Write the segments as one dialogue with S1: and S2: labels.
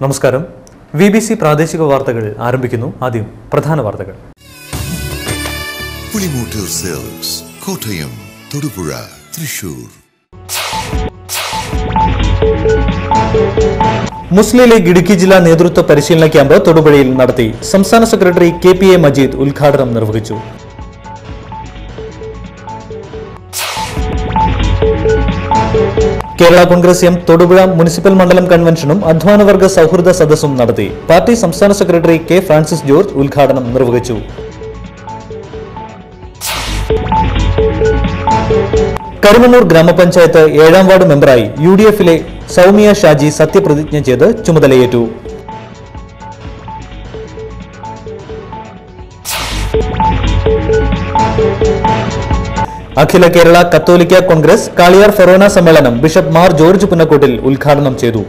S1: നമസ്കാരം. VBC പ്രാദേശിക വാർത്തകൾ ആരംഭിക്കുന്നു. ആദ്യം പ്രധാന വാർത്തകൾ.
S2: പുളിമൂട്ടിൽ സെൽസ് കോട്ടയം, തൊടുപുഴ, തൃശൂർ.
S1: മുസ്ലിം ലീഗ് ഇടുക്കി ജില്ലാ നേതൃത്വ പരിശീലന ക്യാമ്പ് തൊടുപുഴയിൽ നടത്തി. സംസ്ഥാന സെക്രട്ടറി KPA മജീദ് ഉദ്ഘാടനം നിർവഹിച്ചു. കേരള കോൺഗ്രസ് എം തൊടുപുഴ മുനിസിപ്പൽ മണ്ഡലം കൺവെൻഷനും അധ്വാനവർഗ സൗഹൃദ സദസ്സും നടത്തി. പാർട്ടി സംസ്ഥാന സെക്രട്ടറി K. ഫ്രാൻസിസ് ജോർജ് ഉദ്ഘാടനം നിർവഹിച്ചു. കരിമണ്ണൂർ ഗ്രാമപഞ്ചായത്ത് 7ാം വാർഡ് മെമ്പറായി UDF-ലെ സൗമ്യ ഷാജി സത്യപ്രതിജ്ഞ ചെയ്ത് ചുമതലയേറ്റു. അഖില കേരള കത്തോലിക്ക കോൺഗ്രസ് കാളിയാർ ഫെറോന സമ്മേളനം ബിഷപ്പ് മാർ ജോർജ് പുന്നക്കോട്ടിൽ ഉദ്ഘാടനം ചെയ്തു.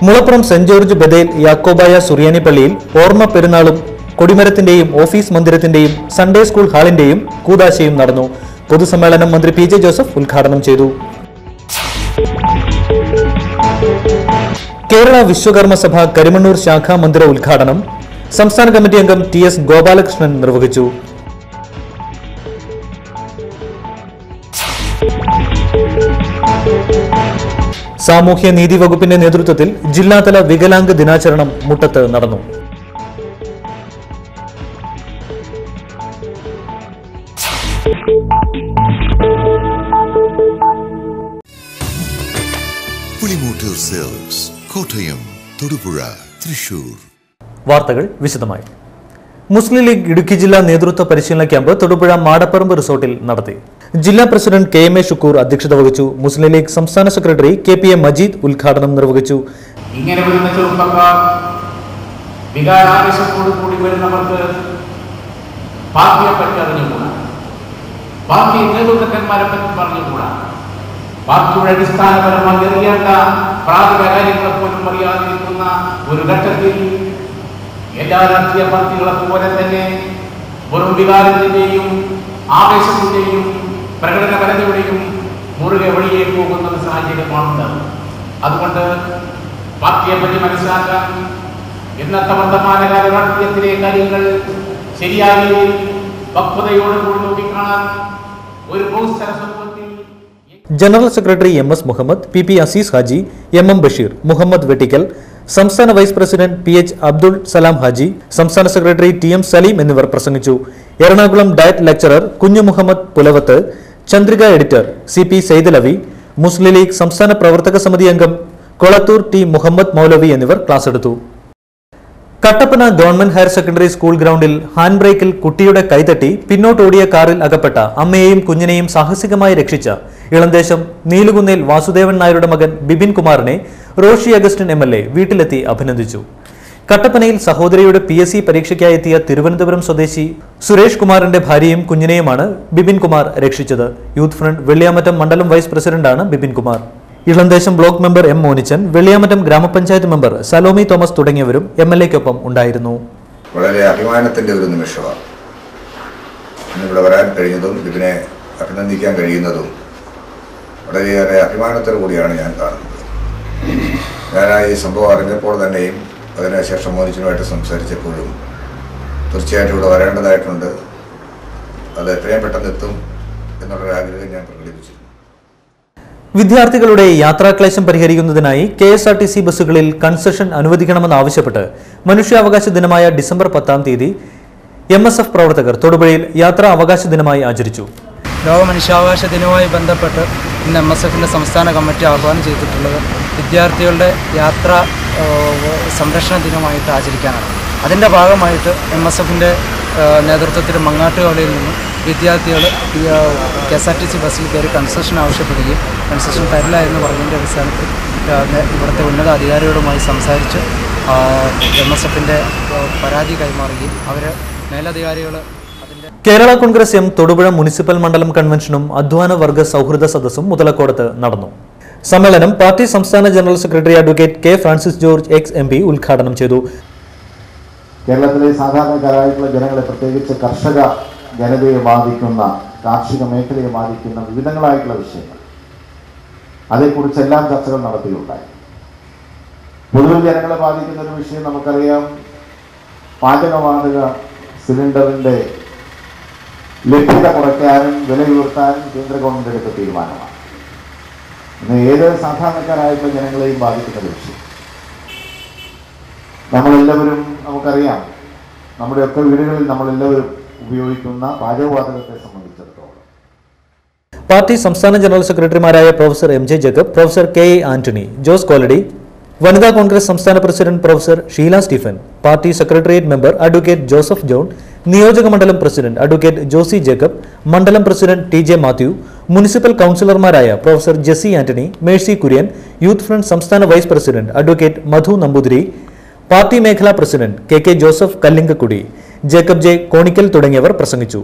S1: മുളപ്പുറം സെന്റ് ജോർജ് ബദേൽ യാക്കോബായ സുറിയാനി പള്ളിയിൽ ഓർമ്മ പെരുന്നാളും കൊടിമരത്തിന്റെയും ഓഫീസ് മന്ദിരത്തിന്റെയും സൺഡേ സ്കൂൾ ഹാളിന്റെയും കൂദാശയും നടന്നു. പൊതുസമ്മേളനം മന്ത്രി PJ ജോസഫ് ഉദ്ഘാടനം ചെയ്തു. കേരള വിശ്വകർമ്മ സഭ കരിമണ്ണൂർ ശാഖാ മന്ദിര ഉദ്ഘാടനം സംസ്ഥാന കമ്മിറ്റി അംഗം TS ഗോപാലകൃഷ്ണൻ നിർവഹിച്ചു. സാമൂഹ്യ നീതി വകുപ്പിന്റെ നേതൃത്വത്തിൽ ജില്ലാതല വികലാംഗ ദിനാചരണം മുട്ടത്ത് നടന്നു.
S2: പുളിമൂട്ടിൽ സെൽസ് കോട്ടയം, തൊടുപുഴ, തൃശൂർ.
S1: വാർത്തകൾ വിശദമായി. മുസ്ലിം ലീഗ് ഇടുക്കി ജില്ലാ നേതൃത്വ പരിശീലന ക്യാമ്പ് തൊടുപുഴ മാടപ്പറമ്പ് റിസോർട്ടിൽ നടത്തി. ജില്ലാ പ്രസിഡന്റ് KMA ഷുക്കൂർ അധ്യക്ഷത വഹിച്ചു. മുസ്ലിം ലീഗ് സംസ്ഥാന സെക്രട്ടറി KPA മജീദ് ഉദ്ഘാടനം നിർവഹിച്ചു.
S3: ഇങ്ങനെ വരുന്ന ചെറുപ്പക്കാർ വികാരാവേശത്തോടു കൂടി വരുന്നവർക്ക് പാർട്ടിയെ പറ്റി അറിഞ്ഞുകൂടാ, പാർട്ടി നേതൃത്വക്കന്മാരെ പറ്റി പറഞ്ഞുകൂടാ, പാർട്ടിയുടെ അടിസ്ഥാനപരമായി അറിയേണ്ട പ്രാഥമിക കാര്യങ്ങളെ പോലും അറിയാതിരിക്കുന്ന ഒരു ഘട്ടത്തിൽ എല്ലാ രാഷ്ട്രീയ പാർട്ടികളെ പോലെ തന്നെ വെറും വികാരത്തിന്റെയും ആവേശത്തിന്റെയും പ്രകടനപരതയുടെയും മുറുകെ വഴിയെ പോകുന്ന ഒരു സാഹചര്യമാണുള്ളത്. അതുകൊണ്ട് പാർട്ടിയെ പറ്റി മനസ്സിലാക്കാൻ ഇന്നത്തെ വർത്തമാനകാല രാഷ്ട്രീയത്തിലെ കാര്യങ്ങൾ ശരിയായ പക്വതയോടുകൂടി നോക്കിക്കാണാൻ ഒരു ബഹുസ്വര സമൂഹത്തിൽ
S1: general secretary MS Muhammad, PP Azeez Haji, MM Basheer, Muhammad Vettikkal, സംസ്ഥാന vice president PH Abdul Salam Haji, സംസ്ഥാന സെക്രട്ടറി TM സലീം എന്നിവർ പ്രസംഗിച്ചു. എറണാകുളം ഡയറ്റ് ലെക്ചറർ കുഞ്ഞു മുഹമ്മദ് പുലവത്ത്, ചന്ദ്രിക എഡിറ്റർ CP സെയ്ദലവി, മുസ്ലിം ലീഗ് സംസ്ഥാന പ്രവർത്തക സമിതി അംഗം കൊളത്തൂർ T. മുഹമ്മദ് മൗലവി എന്നിവർ ക്ലാസ് എടുത്തു. Kattappana government higher secondary school ഗ്രൗണ്ടിൽ ഹാൻഡ് ബ്രേക്കിൽ കുട്ടിയുടെ കൈതട്ടി പിന്നോട്ടോടിയ കാറിൽ അകപ്പെട്ട അമ്മയെയും കുഞ്ഞിനെയും സാഹസികമായി രക്ഷിച്ച ഇളന്തേശം നീലുകുന്നേൽ വാസുദേവൻ നായരുടെ മകൻ ബിബിൻ കുമാറിനെ റോഷി അഗസ്റ്റിൻ MLA വീട്ടിലെത്തി അഭിനന്ദിച്ചു. കട്ടപ്പനയിൽ സഹോദരിയുടെ PSC പരീക്ഷയ്ക്കായി എത്തിയ തിരുവനന്തപുരം സ്വദേശി സുരേഷ് കുമാറിന്റെ ഭാര്യയും കുഞ്ഞിനെയുമാണ് ബിബിൻ കുമാർ രക്ഷിച്ചത്. യൂത്ത് ഫ്രണ്ട് വെള്ളിയാമറ്റം മണ്ഡലം വൈസ് പ്രസിഡന്റാണ് Bibin Kumar. Elamdesam block member M. Monichan, Velliyamattom ഗ്രാമപഞ്ചായത്ത് മെമ്പർ സലോമി തോമസ് തുടങ്ങിയവരും MLA-ക്കൊപ്പം ഉണ്ടായിരുന്നു.
S4: വളരെ അഭിമാനത്തിന്റെ ഒരു നിമിഷമാണ് ഇന്നിവിടെ വരാൻ കഴിഞ്ഞതും ഇതിനെ അഭിനന്ദിക്കാൻ കഴിയുന്നതും വളരെയേറെ അഭിമാനത്തോടു കൂടിയാണ് ഞാൻ കാണുന്നത്. ഞാൻ ഈ സംഭവം അറിഞ്ഞപ്പോൾ തന്നെയും അതിനുശേഷം മോനിച്ചനുമായിട്ട് സംസാരിച്ചപ്പോഴും തീർച്ചയായിട്ടും ഇവിടെ വരേണ്ടതായിട്ടുണ്ട്, അത് എത്രയും പെട്ടെന്ന് എത്തും എന്നുള്ളൊരാഗ്രഹം ഞാൻ പ്രകടിപ്പിച്ചിരുന്നു.
S1: വിദ്യാർത്ഥികളുടെ യാത്രാക്ലേശം പരിഹരിക്കുന്നതിനായി KSRTC ബസ്സുകളിൽ കൺസെഷൻ അനുവദിക്കണമെന്നാവശ്യപ്പെട്ട് മനുഷ്യാവകാശ ദിനമായ ഡിസംബർ 10-ാം തീയതി MSF പ്രവർത്തകർ തൊടുപുഴയിൽ യാത്രാ അവകാശ ദിനമായി ആചരിച്ചു.
S5: ലോക മനുഷ്യാവകാശ ദിനവുമായി ബന്ധപ്പെട്ട് ഇന്ന് MSF-ന്റെ സംസ്ഥാന കമ്മിറ്റി ആഹ്വാനം ചെയ്തിട്ടുള്ളത് വിദ്യാർത്ഥികളുടെ യാത്രാ സംരക്ഷണ ദിനമായിട്ട് ആചരിക്കാനാണ്. അതിൻ്റെ ഭാഗമായിട്ട് MSF-ന്റെ നേതൃത്വത്തിൽ മങ്ങാട്ടുകവലയിൽ നിന്നും വിദ്യാർത്ഥികൾ KSRTC ബസ്സിൽ കയറി കൺസെഷൻ ആവശ്യപ്പെടുകയും കൺസെഷൻ തരില്ല എന്ന് പറഞ്ഞതിൻ്റെ അടിസ്ഥാനത്തിൽ ഇവിടുത്തെ ഉന്നത അധികാരികളുമായി സംസാരിച്ച് MSF-ന്റെ പരാതി കൈമാറുകയും അവർ മേലധികാരികൾ
S1: കേരള കോൺഗ്രസ് എം തൊടുപുഴ മുനിസിപ്പൽ മണ്ഡലം കൺവെൻഷനും അധ്വാന വർഗ സൗഹൃദ സദസ്സും മുതലക്കോടത്ത് നടന്നു. സമ്മേളനം പാർട്ടി സംസ്ഥാന general secretary advocate K. Francis George MP ഉദ്ഘാടനം ചെയ്തു.
S6: കേരളത്തിലെ സാധാരണക്കാരായിട്ടുള്ള ജനങ്ങളെ, പ്രത്യേകിച്ച് കർഷക ജനതയെ ബാധിക്കുന്ന, കാർഷിക മേഖലയെ ബാധിക്കുന്ന വിവിധങ്ങളായിട്ടുള്ള വിഷയങ്ങൾ അതേക്കുറിച്ചെല്ലാം ചർച്ചകൾ നടത്തുകയുണ്ടായി. പൊതുവിൽ ജനങ്ങളെ ബാധിക്കുന്ന ഒരു വിഷയം നമുക്കറിയാം. പാചകവാതക സിലിണ്ടറിൻ്റെ ലഭ്യത കുറയ്ക്കാനും വില ഉയർത്താനും കേന്ദ്ര ഗവൺമെൻറ് എടുത്ത തീരുമാനമാണ്. ഇന്ന് ഏത് സാധാരണക്കാരായിട്ടുള്ള ജനങ്ങളെയും ബാധിക്കുന്ന ഒരു വിഷയം. നമ്മളെല്ലാവരും നമുക്കറിയാം, നമ്മുടെയൊക്കെ വീടുകളിൽ നമ്മളെല്ലാവരും ഉപയോഗിക്കുന്ന പാചകവാതകത്തെ സംബന്ധിച്ചിടത്തോളം
S1: പാർട്ടി സംസ്ഥാന ജനറൽ സെക്രട്ടറിമാരായ professor M J Jacob, professor K A Antony, Jose Koladi, വനിതാ കോൺഗ്രസ് സംസ്ഥാന president professor Sheela Stephen, party secretariat member advocate Joseph John, നിയോജക മണ്ഡലം പ്രസിഡന്റ് അഡ്വക്കേറ്റ് ജോസി ജേക്കബ്, മണ്ഡലം president T J Mathew, municipal കൌൺസിലർമാരായ professor Jessy Antony, Mercy Kurian, youth front സംസ്ഥാന vice president advocate Madhu Namboothiri, party മേഖലാ president K K Joseph Kallinkakudy, Jacob J Konickal തുടങ്ങിയവർ പ്രസംഗിച്ചു.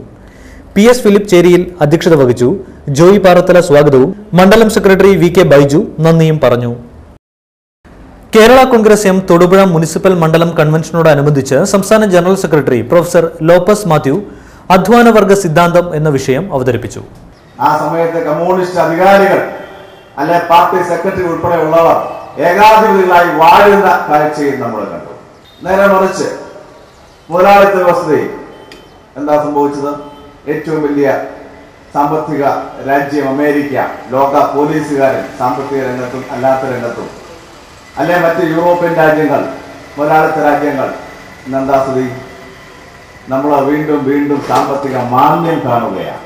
S1: പി എസ് ഫിലിപ്പ് ചേരിയിൽ അധ്യക്ഷത വഹിച്ചു. ജോയി പാറത്തല സ്വാഗതവും മണ്ഡലം സെക്രട്ടറി വി കെ ബൈജു നന്ദിയും പറഞ്ഞു. കേരള കോൺഗ്രസ് എം തൊടുപുഴ മുനിസിപ്പൽ മണ്ഡലം കൺവെൻഷനോടനുബന്ധിച്ച് സംസ്ഥാന general secretary professor Lopez Mathew അധ്വാനവർഗ സിദ്ധാന്തം എന്ന വിഷയം അവതരിപ്പിച്ചു.
S7: ആ സമയത്ത് കമ്മ്യൂണിസ്റ്റ് അധികാരികൾ അല്ലെ പാർട്ടി സെക്രട്ടറി ഉൾപ്പെടെയുള്ളവർ ഏകാധിപതികളായി വാഴുന്ന കാഴ്ചയും നമ്മൾ കണ്ടു. നേരെ മറിച്ച് മുതലാളിത്ത വ്യവസ്ഥയിൽ എന്താ സംഭവിച്ചത്? ഏറ്റവും വലിയ സാമ്പത്തിക രാജ്യം അമേരിക്ക, ലോക പോലീസുകാരൻ സാമ്പത്തിക രംഗത്തും അല്ലാത്ത രംഗത്തും, അല്ലെ മറ്റ് യൂറോപ്യൻ രാജ്യങ്ങൾ, മുതലാളിത്ത രാജ്യങ്ങൾ, ഇന്നെന്താ സ്ഥിതി? നമ്മൾ വീണ്ടും വീണ്ടും സാമ്പത്തിക മാന്ദ്യം കാണുകയാണ്.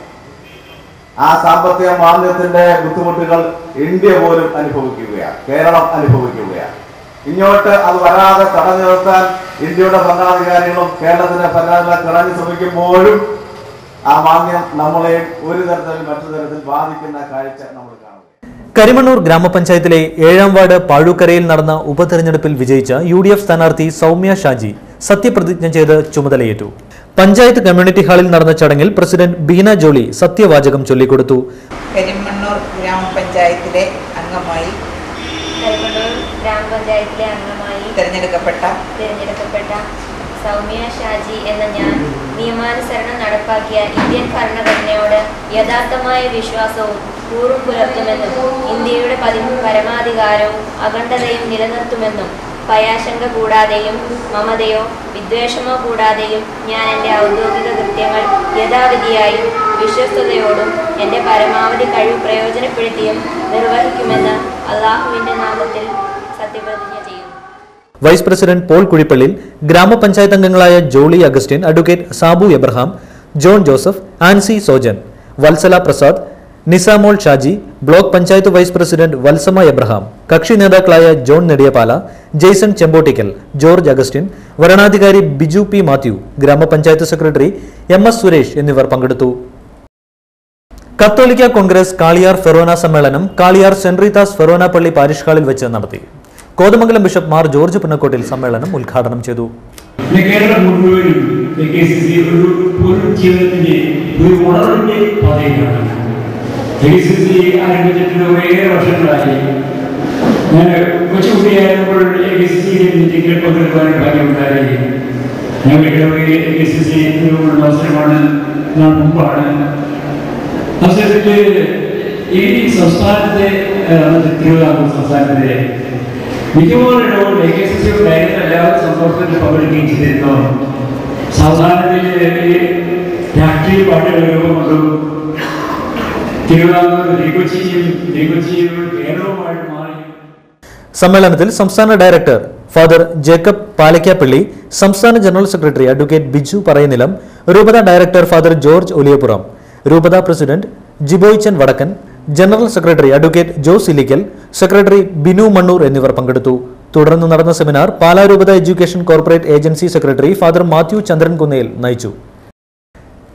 S7: ആ സാമ്പത്തിക മാന്ദ്യത്തിന്റെ ബുദ്ധിമുട്ടുകൾ ഇന്ത്യ പോലും അനുഭവിക്കുകയാണ്, കേരളം അനുഭവിക്കുകയാണ്. ഇങ്ങോട്ട് അത് വരാതെ തടഞ്ഞു നിർത്താൻ ഇന്ത്യയുടെ ഭരണാധികാരികളും കേരളത്തിന്റെ ഭരണാധികാരികളും കിടഞ്ഞു ശ്രമിക്കുമ്പോഴും ആ മാന്ദ്യം നമ്മളെ ഒരു തരത്തിൽ മറ്റു തരത്തിൽ ബാധിക്കുന്ന കാഴ്ച നമ്മൾ കാണും.
S1: കരിമണ്ണൂർ ഗ്രാമപഞ്ചായത്തിലെ 7ാം വാർഡ് പാഴൂക്കരയിൽ നടന്ന ഉപതെരഞ്ഞെടുപ്പിൽ വിജയിച്ച UDF സ്ഥാനാർത്ഥി സൗമ്യ ഷാജി സത്യപ്രതിജ്ഞ ചെയ്ത് ചുമതലയേറ്റു. പഞ്ചായത്ത് കമ്മ്യൂണിറ്റി ഹാളിൽ നടന്ന ചടങ്ങിൽ പ്രസിഡന്റ് ബീന ജോളി സത്യവാചകം ചൊല്ലിക്കൊടുത്തു.
S8: കരിമണ്ണൂർ ഗ്രാമപഞ്ചായത്തിലെ അംഗമായി തിരഞ്ഞെടുക്കപ്പെട്ട
S9: സൗമ്യ ഷാജി എന്ന ഞാൻ നിയമാനുസരണം നടപ്പാക്കിയ ഇന്ത്യൻ ഭരണഘടനയോട് യഥാർത്ഥമായ വിശ്വാസവും കൂറും പുലർത്തുമെന്നും ഇന്ത്യയുടെ പരമാധികാരവും അഖണ്ഡതയും നിലനിർത്തുമെന്നും ഭയാശങ്ക കൂടാതെയും മമതയോ വിദ്വേഷമോ കൂടാതെയും ഞാൻ എൻ്റെ ഔദ്യോഗിക കൃത്യങ്ങൾ യഥാവിധിയായും വിശ്വസ്തയോടും എൻ്റെ പരമാവധി കഴിവ് പ്രയോജനപ്പെടുത്തിയും നിർവഹിക്കുമെന്ന് അള്ളാഹുവിൻ്റെ നാമത്തിൽ സത്യപ്രതിജ്ഞ ചെയ്യുന്നു.
S1: വൈസ് പ്രസിഡന്റ് പോൾ കുഴിപ്പള്ളിൽ, ഗ്രാമപഞ്ചായത്ത് അംഗങ്ങളായ Jolly Augustine, advocate Sabu Abraham, John Joseph, Ancy Sojan, Vatsala Prasad, Nisamol Shaji, block panchayat vice president Valsama Abraham, കക്ഷി നേതാക്കളായ ജോൺ നെടിയപാല, ജെയ്സൺ ചെമ്പോട്ടിക്കൽ, ജോർജ് അഗസ്റ്റിൻ, വരണാധികാരി ബിജു പി മാത്യു, ഗ്രാമപഞ്ചായത്ത് സെക്രട്ടറി MS സുരേഷ് എന്നിവർ പങ്കെടുത്തു. കത്തോലിക്ക കോൺഗ്രസ് കാളിയാർ ഫെറോന സമ്മേളനം കാളിയാർ സെന്റ് റീതാസ് ഫെറോന പള്ളി പാരിഷ് ഹാളിൽ വെച്ച് നടത്തി. കോതമംഗലം ബിഷപ്പ് മാർ ജോർജ് പുന്നക്കോട്ടിൽ സമ്മേളനം ഉദ്ഘാടനം ചെയ്തു.
S10: കേരളം മുഴുവനും ഒരു ഉണർവിന്റെ പാതയിലാണ്. ആരംഭിച്ചിട്ട് കുറേയേറെ വർഷങ്ങളായി. ഞാൻ കൊച്ചുകുട്ടിയായപ്പോൾ മീറ്റിംഗിൽ പങ്കെടുക്കാൻ ഭാഗ്യമുണ്ടായി. ഞങ്ങളുടെ അവസരമാണ് മുമ്പാണ്. അവസരത്തിൽ ഈ സംസ്ഥാനത്തെ തിരുവിതാംകൂർ സംസ്ഥാനത്തെ മിക്കവാറും AKCC ഡയറക്ടർ എല്ലാവരും സന്തോഷത്തിൽ പങ്കെടുക്കുകയും ചെയ്തിരുന്നു. സാധാരണത്തിൽ രാഷ്ട്രീയ പാർട്ടികൾ രൂപം കൊണ്ടും തിരുവിതാംകൂർ കൊച്ചിയും കേരളവുമായിട്ട് മാറി.
S1: സമ്മേളനത്തിൽ സംസ്ഥാന ഡയറക്ടർ ഫാദർ ജേക്കബ് പാലക്കാപ്പള്ളി, സംസ്ഥാന general secretary advocate Biju Parayanilam, രൂപത ഡയറക്ടർ ഫാദർ ജോർജ് ഒലിയപ്പുറം, രൂപത president Jiboychan Vadakkan, general secretary advocate Jose Illickal, secretary Binu Mannoor എന്നിവർ പങ്കെടുത്തു. തുടർന്ന് നടന്ന സെമിനാർ പാലാ രൂപത education corporate agency secretary father Mathew Chandran Kunnel നയിച്ചു.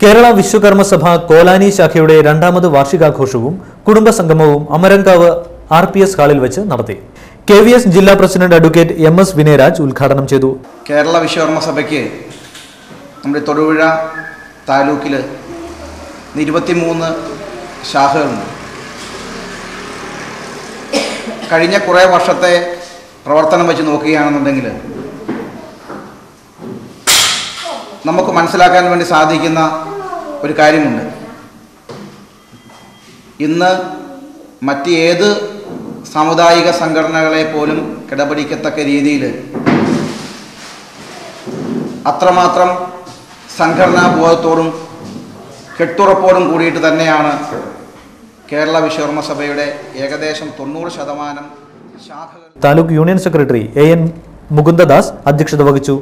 S1: കേരള വിശ്വകർമ്മസഭ കോലാനി ശാഖയുടെ 2ാമത് വാർഷികാഘോഷവും കുടുംബസംഗമവും അമരങ്കാവ് RPS ഹാളിൽ വെച്ച് നടത്തി. KVS ജില്ലാ പ്രസിഡന്റ് അഡ്വക്കേറ്റ് MS വിനയരാജ് ഉദ്ഘാടനം ചെയ്തു.
S11: കേരള വിശ്വകർമ്മസഭയ്ക്ക് നമ്മുടെ തൊടുപുഴ താലൂക്കിൽ 23 ശാഖകളുണ്ട്. കഴിഞ്ഞ കുറേ വർഷത്തെ പ്രവർത്തനം വെച്ച് നോക്കുകയാണെന്നുണ്ടെങ്കിൽ നമുക്ക് മനസ്സിലാക്കാൻ വേണ്ടി സാധിക്കുന്ന ഒരു കാര്യമുണ്ട്. ഇന്ന് മറ്റേത് സാമുദായിക സംഘടനകളെ പോലും കിടപിടിക്കത്തക്ക രീതിയിൽ അത്രമാത്രം സംഘടനാ ബോധത്തോടും കെട്ടുറപ്പോടും കൂടിയിട്ട് തന്നെയാണ് കേരള വിശ്വകർമ്മ സഭയുടെ ഏകദേശം 90% ശാഖകൾ.
S1: താലൂക്ക് യൂണിയൻ സെക്രട്ടറി AN മുകുന്ദദാസ് അധ്യക്ഷത വഹിച്ചു.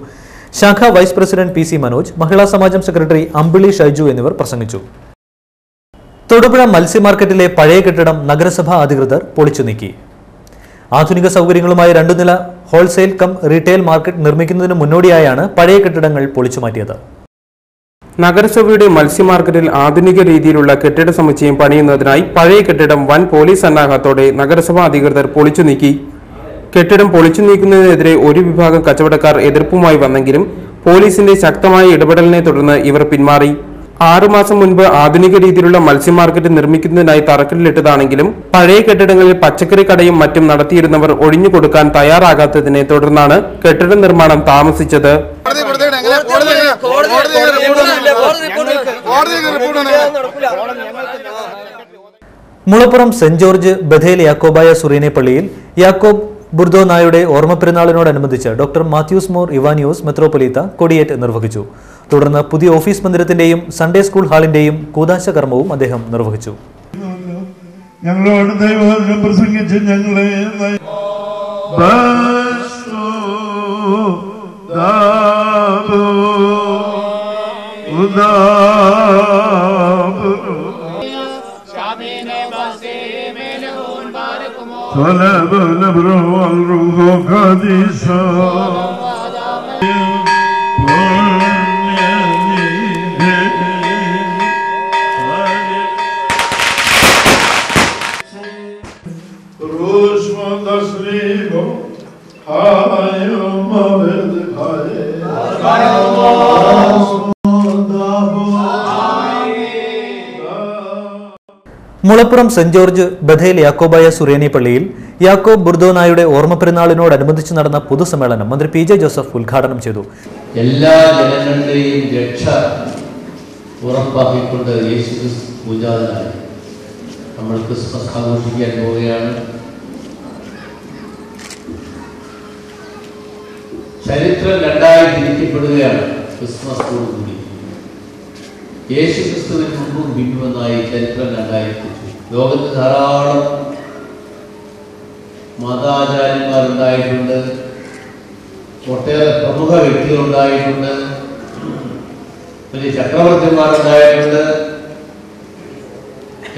S1: ശാഖ വൈസ് പ്രസിഡന്റ് PC മനോജ്, മഹിളാ സമാജം സെക്രട്ടറി അമ്പിളി ഷൈജു എന്നിവർ പ്രസംഗിച്ചു. തൊടുപുഴ മത്സ്യ മാർക്കറ്റിലെ പഴയ കെട്ടിടം നഗരസഭാ അധികൃതർ പൊളിച്ചു നീക്കി. ആധുനിക സൗകര്യങ്ങളുമായി 2 നില ഹോൾസെയിൽ കം റീറ്റെയിൽ മാർക്കറ്റ് നിർമ്മിക്കുന്നതിന് മുന്നോടിയായാണ് പഴയ കെട്ടിടങ്ങൾ പൊളിച്ചു മാറ്റിയത്.
S12: നഗരസഭയുടെ മത്സ്യ മാർക്കറ്റിൽ ആധുനിക രീതിയിലുള്ള കെട്ടിട സമുച്ചയം പണിയുന്നതിനായി പഴയ കെട്ടിടം വൻ പോലീസ് സന്നാഹത്തോടെ നഗരസഭാ അധികൃതർ പൊളിച്ചു നീക്കി. കെട്ടിടം പൊളിച്ചു നീക്കുന്നതിനെതിരെ ഒരു വിഭാഗം കച്ചവടക്കാർ എതിർപ്പുമായി വന്നെങ്കിലും പോലീസിന്റെ ശക്തമായ ഇടപെടലിനെ തുടർന്ന് ഇവർ പിന്മാറി. 6 മാസം മുൻപ് ആധുനിക രീതിയിലുള്ള മത്സ്യ മാർക്കറ്റ് നിർമ്മിക്കുന്നതിനായി തറക്കല്ലിട്ടതാണെങ്കിലും പഴയ കെട്ടിടങ്ങളിൽ പച്ചക്കറി കടയും മറ്റും നടത്തിയിരുന്നവർ ഒഴിഞ്ഞുകൊടുക്കാൻ തയ്യാറാകാത്തതിനെ തുടർന്നാണ് കെട്ടിട നിർമ്മാണം താമസിച്ചത്.
S1: മുളപ്പുറം സെന്റ് ജോർജ് ബഥേൽ യാക്കോബായ സുറിയനെ പള്ളിയിൽ യാക്കോബ് ബുർദോ നായുടെ ഓർമ്മ പെരുന്നാളിനോടനുബന്ധിച്ച് ഡോക്ടർ മാത്യൂസ് മോർ ഇവാനിയോസ് മെത്രോപൊലീത്ത കൊടിയേറ്റ് നിർവഹിച്ചു. തുടർന്ന് പുതിയ ഓഫീസ് മന്ദിരത്തിന്റെയും സൺഡേ സ്കൂൾ ഹാളിന്റെയും കൂദാശ കർമ്മവും അദ്ദേഹം നിർവഹിച്ചു.
S13: ഞങ്ങളോട് ദൈവവചനം പ്രസംഗിച്ച് ഞങ്ങളെ
S1: മുളപ്പുറം സെന്റ് ജോർജ് ബഥേൽ യാക്കോബായ സുറിയനെ പള്ളിയിൽ യാക്കോബ് ബുർദോ നായുടെ ഓർമ്മ പെരുന്നാളിനോടനുബന്ധിച്ച് നടന്ന പൊതുസമ്മേളനം മന്ത്രി PJ ജോസഫ് ഉദ്ഘാടനം ചെയ്തു.
S14: എല്ലാ ജനങ്ങളുടെയും രക്ഷ ഉറപ്പാക്കിക്കൊണ്ട് യേശുക്രിസ്തു പൂജാതനായി നമ്മൾ ക്രിസ്മസ് ആഘോഷിക്കാൻ പോവുകയാണ്. ചരിത്രം 2ആയി തിരിക്കപ്പെടുകയാണ്. ക്രിസ്മസോടുകൂടി യേശുക്രിസ്തുവിന് മുമ്പും പിന്നുമെന്നായി ചരിത്രം 2ആയി തിരിച്ചു. ലോകത്ത് ധാരാളം മതാചാര്യന്മാരുണ്ടായിട്ടുണ്ട്, ഒട്ടേറെ പ്രമുഖ വ്യക്തികളുണ്ടായിട്ടുണ്ട്, വലിയ ചക്രവർത്തിമാരുണ്ടായിട്ടുണ്ട്.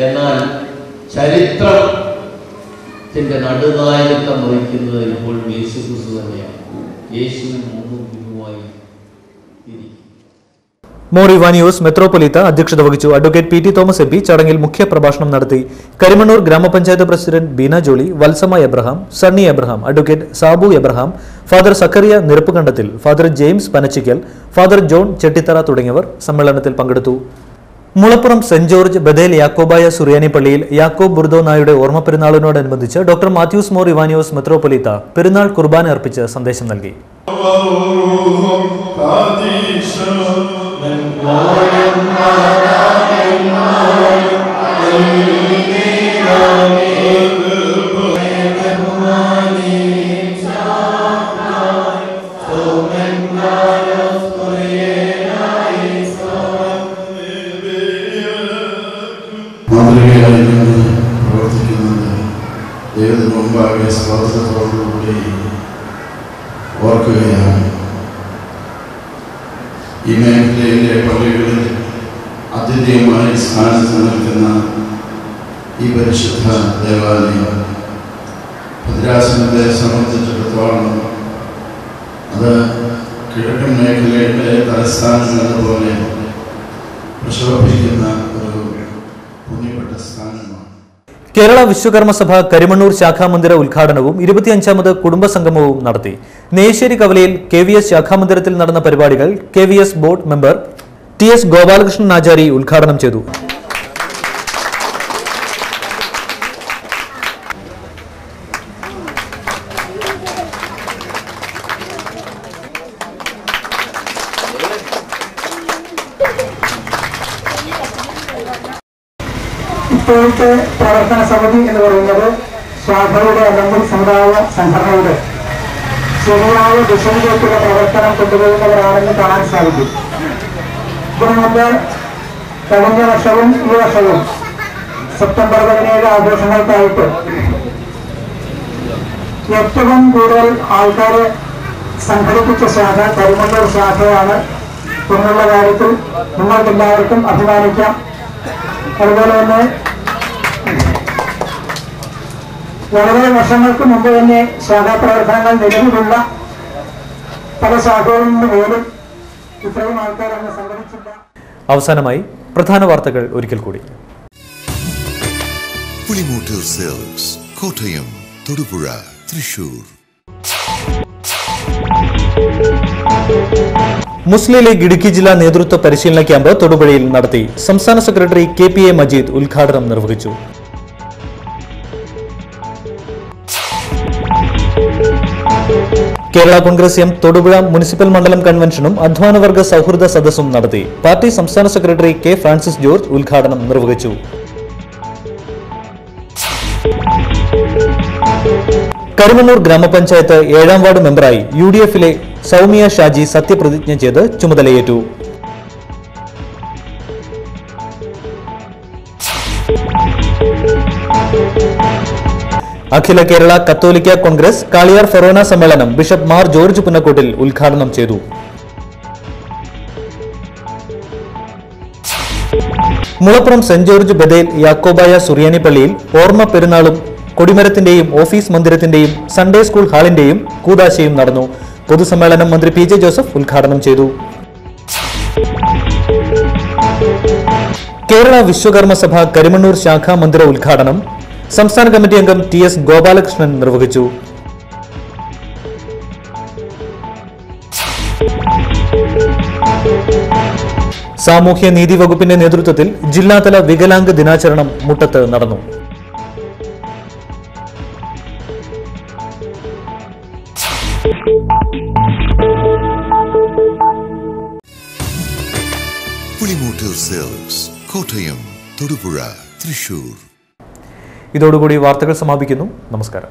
S14: എന്നാൽ ചരിത്രത്തിന്റെ നടുനായകത്വം വഹിക്കുന്നത് ഇപ്പോൾ യേശുക്രിസ്തു തന്നെയാണ്. യേശുവിന് മുമ്പും പിന്നുമായി ഇരിക്കും.
S1: മോർ ഇവാനിയോസ് മെത്രോപൊലീത്ത അധ്യക്ഷത വഹിച്ചു. അഡ്വക്കേറ്റ് PT തോമസ് MP ചടങ്ങിൽ മുഖ്യ പ്രഭാഷണം നടത്തി. കരിമണ്ണൂർ ഗ്രാമപഞ്ചായത്ത് president Beena Jolly, Valsama Abraham, Sunny Abraham, advocate Sabu Abraham, father Zachariah Nirappukandathil, father James Panachikkal, father John Chettithara തുടങ്ങിയവർ സമ്മേളനത്തിൽ പങ്കെടുത്തു. മുളപ്പുറം സെന്റ് ജോർജ് ബഥേൽ യാക്കോബായ സുറിയാനി പള്ളിയിൽ യാക്കോബ് ബുർദോ നായുടെ ഓർമ്മ പെരുന്നാളിനോടനുബന്ധിച്ച് ഡോക്ടർ മാത്യൂസ് മോർ ഇവാനിയോസ് മെത്രോപൊലീത്ത പെരുന്നാൾ കുർബാന അർപ്പിച്ച് സന്ദേശം നൽകി.
S13: മാതൃകയായി നിന്ന് പ്രവർത്തിക്കുന്നത് ദൈവത്തിന് മുമ്പാകെ സ്വാതന്ത്ര്യത്തോടുകൂടി ഓർക്കുകയാണ്. ഈ മേഖലയിലെ പള്ളികളിൽ അദ്വിതീയമായി സ്ഥാനത്ത് നിൽക്കുന്ന ഈ പരിശുദ്ധ ദേവാലയം ഭദ്രാസനത്തെ സംബന്ധിച്ചിടത്തോളം അത് കിഴക്കൻ മേഖലയുടെ തലസ്ഥാനം എന്നതുപോലെ പ്രശോഭിക്കുന്ന ഒരു പുണ്യപ്പെട്ട സ്ഥാനമാണ്.
S1: കേരള വിശ്വകർമ്മ സഭ കരിമണ്ണൂർ ശാഖാമന്ദിര ഉദ്ഘാടനവും 25ാമത് കുടുംബസംഗമവും നടത്തി. നെയ്ശ്ശേരി കവലയിൽ KVS ശാഖാമന്ദിരത്തിൽ നടന്ന പരിപാടികൾ KVS board member TS Gopalakrishnan Achari ഉദ്ഘാടനം ചെയ്തു.
S15: ഇപ്പോഴത്തെ പ്രവർത്തന സമിതി എന്ന് പറയുന്നത് ശാഖയുടെ അല്ലെങ്കിൽ സമുദായ സംഘടനയുടെ ശരിയായ ദിശയിലേക്കുള്ള പ്രവർത്തനം കൊണ്ടുപോകുന്നവരാണെന്ന് കാണാൻ സാധിക്കും. ഇതിനു മുമ്പ് കഴിഞ്ഞ വർഷവും ഈ വർഷവും സെപ്റ്റംബർ 17 ആഘോഷങ്ങൾക്കായിട്ട് ഏറ്റവും കൂടുതൽ ആൾക്കാരെ സംഘടിപ്പിച്ച ശാഖ കരിമണ്ണൂർ ശാഖയാണ് എന്നുള്ള കാര്യത്തിൽ നിങ്ങൾക്കെല്ലാവർക്കും അഭിമാനിക്കാം. അതുപോലെ തന്നെ വളരെ വർഷങ്ങൾക്ക് മുമ്പ് തന്നെ ശാഖാപ്രവർത്തനങ്ങൾ നിലവിലുള്ള പല ശാഖകളിൽ നിന്ന് പോലും ഇത്രയും ആൾക്കാരൊന്ന് സംഘടിച്ചില്ല.
S1: അവസാനമായി പ്രധാന വാർത്തകൾ ഒരിക്കൽ കൂടി.
S2: പുളിമൂട്ടിൽ സിൽക്സ്, കോട്ടയം, തൊടുപുഴ, തൃശൂർ.
S1: മുസ്ലിം ലീഗ് ഇടുക്കി ജില്ലാ നേതൃത്വ പരിശീലന ക്യാമ്പ് തൊടുപുഴയിൽ നടത്തി. സംസ്ഥാന സെക്രട്ടറി KPA മജീദ് ഉദ്ഘാടനം നിർവഹിച്ചു. കേരള കോൺഗ്രസ് എം തൊടുപുഴ മുനിസിപ്പൽ മണ്ഡലം കൺവെൻഷനും അധ്വാനവർഗ സൗഹൃദ സദസ്സും നടത്തി. പാർട്ടി സംസ്ഥാന സെക്രട്ടറി K. ഫ്രാൻസിസ് ജോർജ് ഉദ്ഘാടനം നിർവഹിച്ചു. കരിമണ്ണൂർ ഗ്രാമപഞ്ചായത്ത് 7ാം വാർഡ് മെമ്പറായി UDF-ലെ സൗമ്യ ഷാജി സത്യപ്രതിജ്ഞ ചെയ്ത് ചുമതലയേറ്റു. അഖില കേരള കത്തോലിക്ക കോൺഗ്രസ് കാളിയാർ ഫെറോന സമ്മേളനം ബിഷപ്പ് മാർ ജോർജ് പുന്നക്കോട്ടിൽ ഉദ്ഘാടനം ചെയ്തു. മുളപ്പുറം സെന്റ് ജോർജ് ബദേൽ യാക്കോബായ സുറിയാനി പള്ളിയിൽ ഓർമ്മ പെരുന്നാളും കൊടിമരത്തിന്റെയും ഓഫീസ് മന്ദിരത്തിന്റെയും സൺഡേ സ്കൂൾ ഹാളിന്റെയും കൂദാശയും നടന്നു. പൊതുസമ്മേളനം മന്ത്രി PJ ജോസഫ് ഉദ്ഘാടനം ചെയ്തു. കേരള വിശ്വകർമ്മ സഭ കരിമണ്ണൂർ ശാഖാ മന്ദിര ഉദ്ഘാടനം സംസ്ഥാന കമ്മിറ്റി അംഗം TS ഗോപാലകൃഷ്ണൻ നിർവഹിച്ചു. സാമൂഹ്യ നീതി വകുപ്പിന്റെ നേതൃത്വത്തിൽ ജില്ലാതല വികലാംഗ ദിനാചരണം മുട്ടത്ത് നടന്നു.
S2: പുളിമൂട്ടിൽ സിൽക്സ്, കോട്ടയം, തൊടുപുഴ, തൃശൂർ.
S1: ഇതോടുകൂടി വാർത്തകൾ സമാപിക്കുന്നു. നമസ്കാരം.